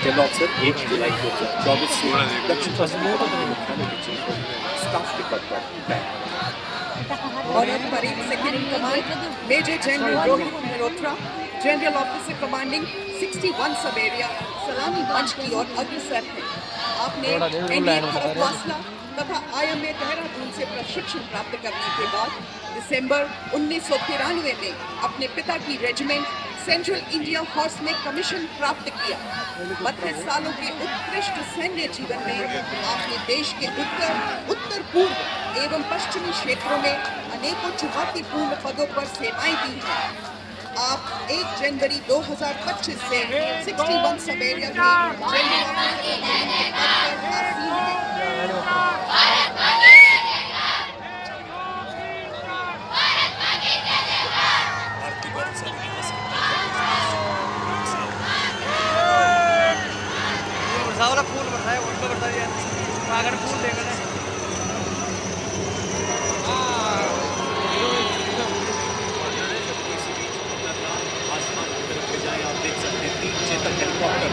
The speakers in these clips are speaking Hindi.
जनरल ऑफिसर 1 जुलाई 2024 से दक्षिण पश्चिमी मुख्यालय के चीफ स्टाफ के पद पर तैनात। Honour parade second in command major general Rohit Malhotra, general officer commanding 61 sub area, सलामी मंच की ओर अग्रसर है। आपने एनडीए खड़गवासला तथा IMA देहरादून से प्रशिक्षण प्राप्त करने के बाद दिसंबर 1993 में अपने पिता की रेजिमेंट सेंट्रल इंडिया हॉर्स में कमीशन प्राप्त किया। 32 सालों के उत्कृष्ट सैन्य जीवन में आपने देश के उत्तर पूर्व एवं पश्चिमी क्षेत्रों में अनेकों चुनौतीपूर्ण पदों पर सेवाएं दी हैं। आप 1 जनवरी 2025 से 61 सब एरिया के जनरल ऑफिसर के पद पर आसीन हैं। वाला फूल बताया उनको बताइए अगर फूल देगा ना आसमान की तरफ ले जाए। आप देख सकते हैं 3 चेतक हेलीकॉप्टर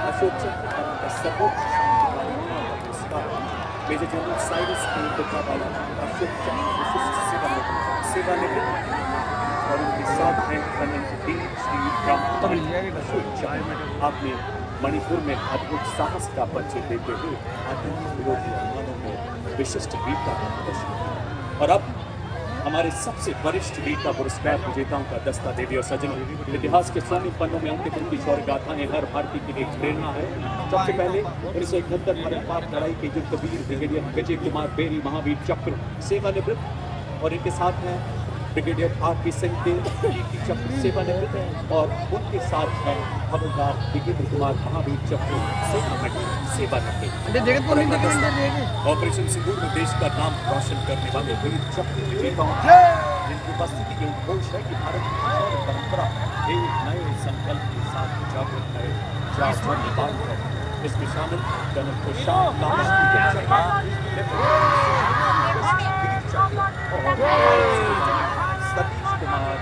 अशोक सर्वोच्च major general Cyrus Kotawala Ashok सेवानिवृत्त और उनके साथ हैं कर्नल श्री राम अशोक। आपने मणिपुर में अद्भुत साहस का परिचय देते हुए आतंक विरोधी अभियानों में विशिष्ट वीरता का प्रदर्शन किया। और अब हमारे सबसे वरिष्ठ वीरता पुरस्कार विजेताओं का दस्ता। देवी और सज्जनों, इतिहास के स्वर्णिम पन्नों में अंकित उनकी शौर्य गाथाएं हर भारतीय के लिए प्रेरणा है। सबसे पहले 1971 भारत पाक लड़ाई के युद्धवीर ब्रिगेडियर विजय कुमार बेरी महावीर चक्र सेवानिवृत्त और इनके साथ हैं ब्रिगेडियर RP सिंह के कीर्ति चक्र सेवानिवृत्त और उनके साथ हैं हवलदार विजेंद्र कुमार महावीर चक्र सेवानिवृत्त। ऑपरेशन सिंदूर में देश का नाम रोशन करने वाले वीर चक्र विजेताओं जिनकी उपस्थिति के उद्घोष है कि भारत की शौर्य परंपरा एक नए संकल्प के साथ जागृत है। इसमें शामिल कर्नल प्रशांत सतीश कुमार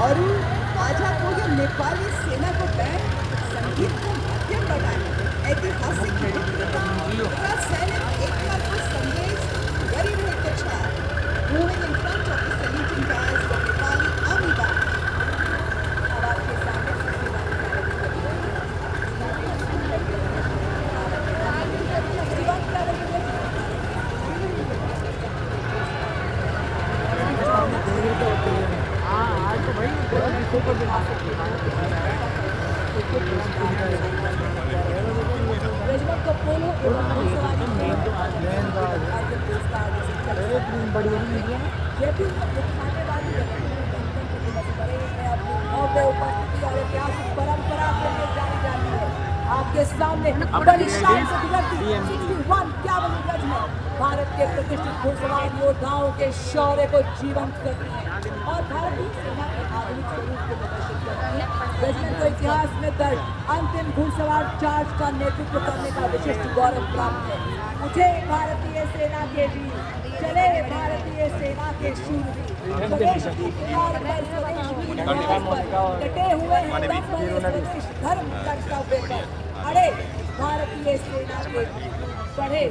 और आजा को ये नेपाली सेना को बैंड संगीत को माध्यम बनाए ऐतिहासिक सैनिक एकता को संदेश गरीब है कछा moving in front of the saluting guys of Nepali army band। अब आपके सामने परंपरा के लिए जानी जाती है। आपके सामने बड़ी शान से गुजरती 61 कैवलरी रेजिमेंट भारत के प्रतिष्ठित घुड़सवार योद्धाओं के शौर्य को जीवंत करती है और भारतीय सेना के आधुनिक स्वरूप को प्रदर्शित करती है। रेजिमेंट को इतिहास में दर्ज अंतिम घुड़सवार चार्ज का नेतृत्व करने का विशिष्ट गौरव प्राप्त है। उठे भारतीय सेना के वीर, चले भारतीय सेना के शूरवीर, डटे हुए हैं धर्म कर्तव्य पर, अड़े भारतीय सेना के बढ़े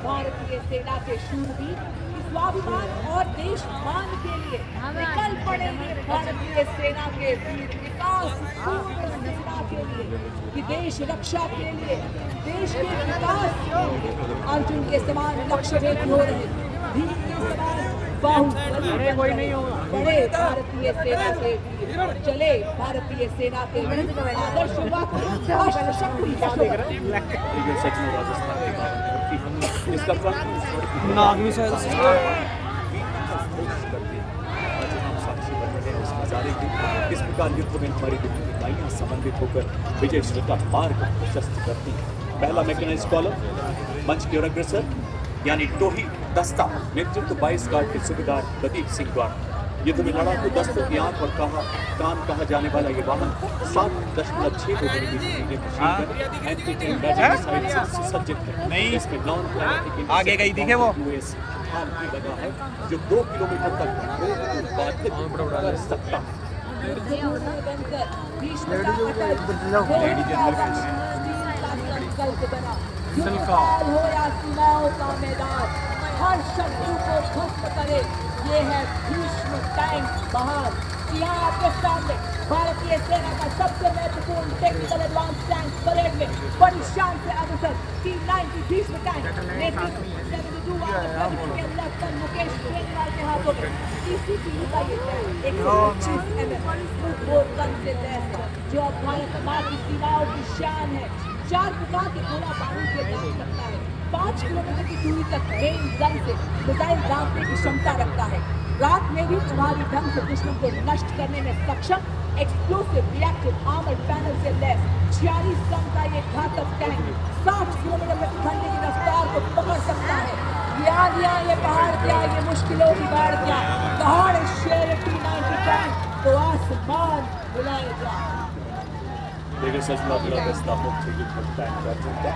भारतीय सेना के शूरवीर स्वाभिमान और देश मान के लिए निकल पड़ेंगे भारतीय सेना के वीर विकास सेना के लिए कि देश रक्षा के लिए देश के विकास अर्जुन के समान लक्ष्य भेदी हो रहे, भीम के समान बाहुबली बड़े भारतीय सेना के वीर, चले भारतीय सेना के वीर, आदर्श वाक्य अष्टशक्ति का शोभा। ये सच में राजस्थान की बात होती इसका फर्क नाग भी शायद आज हम साक्षी बन रहे हैं उस नजारे के। इस प्रकार युद्ध में हमारी विभिन्न इकाइयां समन्वित होकर विजय श्री का मार्ग प्रशस्त करती हैं। पहला मैकेनाइज्ड कॉलम मंच की ओर अग्रसर यानी टोही दस्ता नेतृत्व 22 गार्ड के सूबेदार प्रदीप सिंह द्वारा। युद्ध में लड़ाकू दस्तों की आंख और कान कहा जाने वाला ये वाहन 7.62 मिलीमीटर से सुसज्जित है। इसमें नॉन आगे गई दिखे वो ठान भी लगा है जो 2 किलोमीटर तक बाधित कर सकता है। हो या सीमाओं का मैदान, हर शत्रु को ध्वस्त करे, ये है भीष्म टैंक बहार। यहाँ आपके सामने भारतीय सेना का सबसे महत्वपूर्ण टेक्निकल एडवांस टैंक परेड में बड़ी शान से अग्रसर T90 भीष्म टैंक नेतृत्व 72 के लेफ्टिनेंट मुकेश बेनीवाल के हाथों में। TCP का ये टैंक 125 mm गन से लैस है, जो अब भारत माँ की सीमाओं की शान है। 4 प्रकार के गोला बारूद से दाग सकता है, 5 किलोमीटर की दूरी तक मेन गन से मिसाइल दागने की क्षमता रखता है। रात में भी प्रभावी ढंग से दुश्मन को नष्ट करने में सक्षम एक्सप्लोसिव रिएक्टिव आर्मर पैनल से लैस 46 टन का ये घातक टैंक 60 किलोमीटर प्रति घंटे की रफ्तार को पकड़ सकता है। ये आंधियां, ये पहाड़ क्या, ये मुश्किलों की बाढ़ क्या, दहाड़ शेर T90 टैंक तो आसमान बुलाएगा। लेकिन सचना बड़ा दस्ता मुख्य युद्ध टैंक अर्जुन का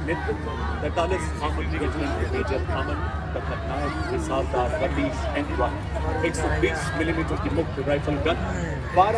नेतृत्व 43 आर्मर्ड रेजिमेंट के मेजर अमन तथा नायक हिसाबदार रतीश N1 120 मिलीमीटर की मुक्त राइफल गन 12